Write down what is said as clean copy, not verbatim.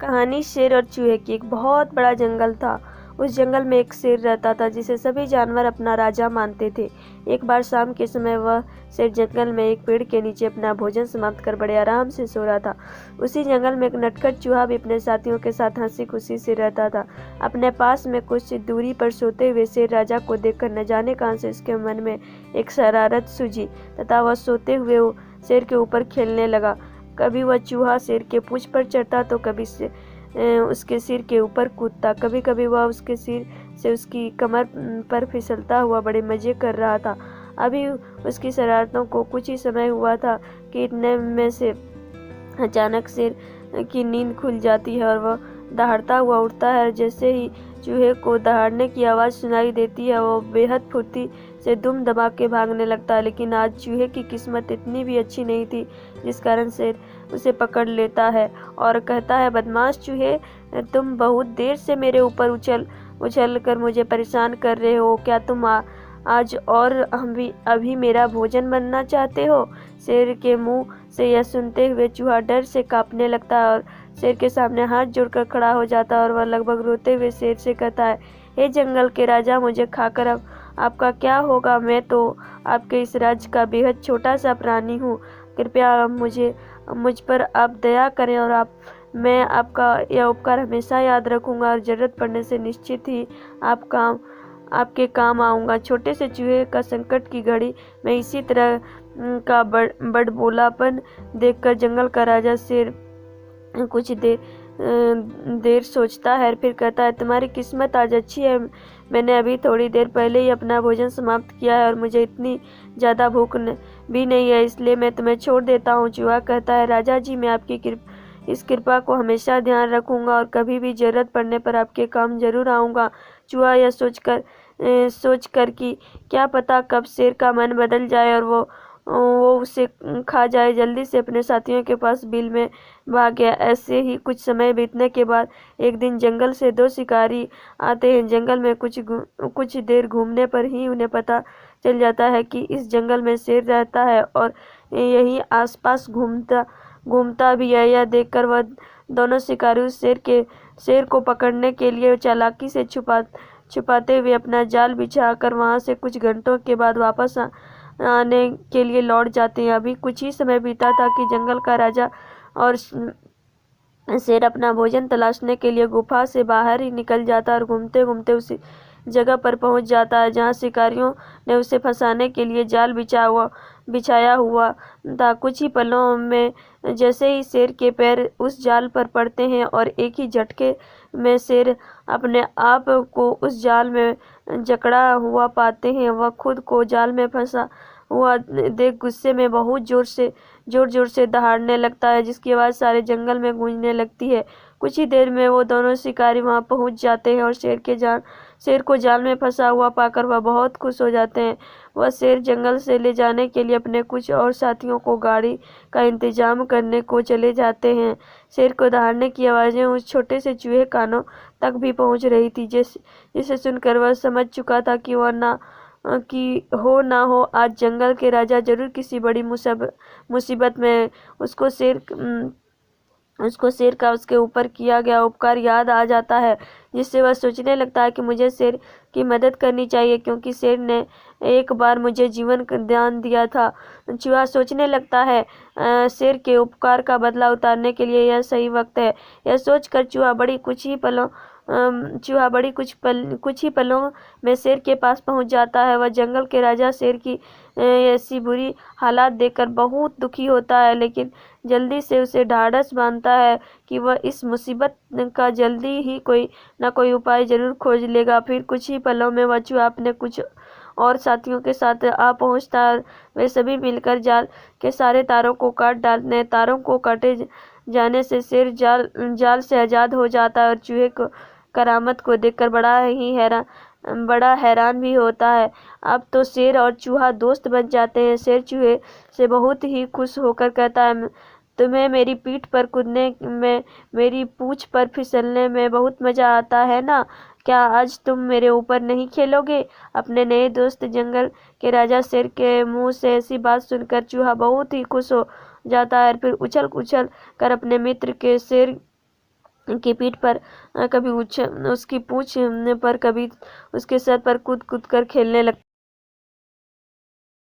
कहानी शेर और चूहे की। एक बहुत बड़ा जंगल था। उस जंगल में एक शेर रहता था जिसे सभी जानवर अपना राजा मानते थे। एक बार शाम के समय वह शेर जंगल में एक पेड़ के नीचे अपना भोजन समाप्त कर बड़े आराम से सो रहा था। उसी जंगल में एक नटखट चूहा भी अपने साथियों के साथ हंसी खुशी से रहता था। अपने पास में कुछ दूरी पर सोते हुए शेर राजा को देखकर न जाने कहां से उसके मन में एक शरारत सूझी तथा वह सोते हुए शेर के ऊपर खेलने लगा। कभी वह चूहा शेर के पूंछ पर चढ़ता तो कभी उसके सिर के ऊपर कूदता। कभी कभी वह उसके सिर से उसकी कमर पर फिसलता हुआ बड़े मजे कर रहा था। अभी उसकी शरारतों को कुछ ही समय हुआ था कि इतने में से अचानक शेर की नींद खुल जाती है और वह दहाड़ता हुआ उठता है। जैसे ही चूहे को दहाड़ने की आवाज़ सुनाई देती है वह बेहद फुर्ती से दुम दबा के भागने लगता है। लेकिन आज चूहे की किस्मत इतनी भी अच्छी नहीं थी, जिस कारण शेर उसे पकड़ लेता है और कहता है, बदमाश चूहे, तुम बहुत देर से मेरे ऊपर उछल कर मुझे परेशान कर रहे हो। क्या तुम आज और अभी मेरा भोजन बनना चाहते हो? शेर के मुंह से यह सुनते हुए चूहा डर से कांपने लगता है और शेर के सामने हाथ जोड़कर खड़ा हो जाता है और वह लगभग रोते हुए शेर से कहता है, हे जंगल के राजा, मुझे खाकर अब आपका क्या होगा? मैं तो आपके इस राज्य का बेहद छोटा सा प्राणी हूँ। कृपया मुझ पर आप दया करें और मैं आपका यह उपकार हमेशा याद रखूंगा और ज़रूरत पड़ने से निश्चित ही आपके काम आऊँगा। छोटे से चूहे का संकट की घड़ी में इसी तरह का बड़बोलापन देखकर जंगल का राजा शेर कुछ देर सोचता है, फिर कहता है, तुम्हारी किस्मत आज अच्छी है। मैंने अभी थोड़ी देर पहले ही अपना भोजन समाप्त किया है और मुझे इतनी ज़्यादा भूख भी नहीं है, इसलिए मैं तुम्हें छोड़ देता हूँ। चूहा कहता है, राजा जी, मैं आपकी इस कृपा को हमेशा ध्यान रखूंगा और कभी भी जरूरत पड़ने पर आपके काम जरूर आऊँगा। चूहा यह सोचकर कि क्या पता कब शेर का मन बदल जाए और वो उसे खा जाए, जल्दी से अपने साथियों के पास बिल में भाग गया। ऐसे ही कुछ समय बीतने के बाद एक दिन जंगल से दो शिकारी आते हैं। जंगल में कुछ देर घूमने पर ही उन्हें पता चल जाता है कि इस जंगल में शेर रहता है और यही आसपास घूमता भी है। यह देखकर वह दोनों शिकारी उस शेर को पकड़ने के लिए चालाकी से छुपाते हुए अपना जाल बिछाकर वहां से कुछ घंटों के बाद वापस आने के लिए लौट जाते हैं। अभी कुछ ही समय बीता था कि जंगल का राजा और शेर अपना भोजन तलाशने के लिए गुफा से बाहर ही निकल जाता और घूमते घूमते उसी जगह पर पहुंच जाता है जहां शिकारियों ने उसे फंसाने के लिए जाल बिछाया हुआ था। कुछ ही पलों में जैसे ही शेर के पैर उस जाल पर पड़ते हैं और एक ही झटके में शेर अपने आप को उस जाल में जकड़ा हुआ पाते हैं। वह खुद को जाल में फंसा हुआ देख गुस्से में बहुत जोर जोर से दहाड़ने लगता है, जिसकी आवाज़ सारे जंगल में गूंजने लगती है। कुछ ही देर में वो दोनों शिकारी वहां पहुंच जाते हैं और शेर को जाल में फंसा हुआ पाकर वह बहुत खुश हो जाते हैं। वह शेर जंगल से ले जाने के लिए अपने कुछ और साथियों को गाड़ी का इंतजाम करने को चले जाते हैं। शेर को दहाड़ने की आवाज़ें उस छोटे से चूहे कानों तक भी पहुंच रही थी, जिसे सुनकर वह समझ चुका था कि ना हो आज जंगल के राजा जरूर किसी बड़ी मुसीबत में। उसको शेर का उसके ऊपर किया गया उपकार याद आ जाता है, जिससे वह सोचने लगता है कि मुझे शेर की मदद करनी चाहिए, क्योंकि शेर ने एक बार मुझे जीवन का दान दिया था। चूहा सोचने लगता है, शेर के उपकार का बदला उतारने के लिए यह सही वक्त है। यह सोचकर चूहा कुछ ही पलों में शेर के पहुंच पहुंच जाता है। वह जंगल के राजा शेर की ऐसी बुरी हालात देखकर बहुत दुखी होता है, लेकिन जल्दी से उसे ढाढ़स बांधता है कि वह इस मुसीबत का जल्दी ही कोई ना कोई उपाय जरूर खोज लेगा। फिर कुछ ही पलों में वह चूहा अपने कुछ और साथियों के साथ आ पहुंचता है। वे सभी मिलकर जाल के सारे तारों को काट डालते हैं। तारों को काटे जाने से शेर जाल से आज़ाद हो जाता है और चूहे को करामत को देखकर बड़ा हैरान भी होता है। अब तो शेर और चूहा दोस्त बन जाते हैं। शेर चूहे से बहुत ही खुश होकर कहता है, तुम्हें मेरी पीठ पर कूदने में, मेरी पूंछ पर फिसलने में बहुत मजा आता है ना? क्या आज तुम मेरे ऊपर नहीं खेलोगे? अपने नए दोस्त जंगल के राजा शेर के मुंह से ऐसी बात सुनकर चूहा बहुत ही खुश हो जाता है। फिर उछल कर अपने मित्र के शेर की पीठ पर, कभी उसकी पूंछ पर, कभी उसके सर पर कूद कूद कर खेलने लगता।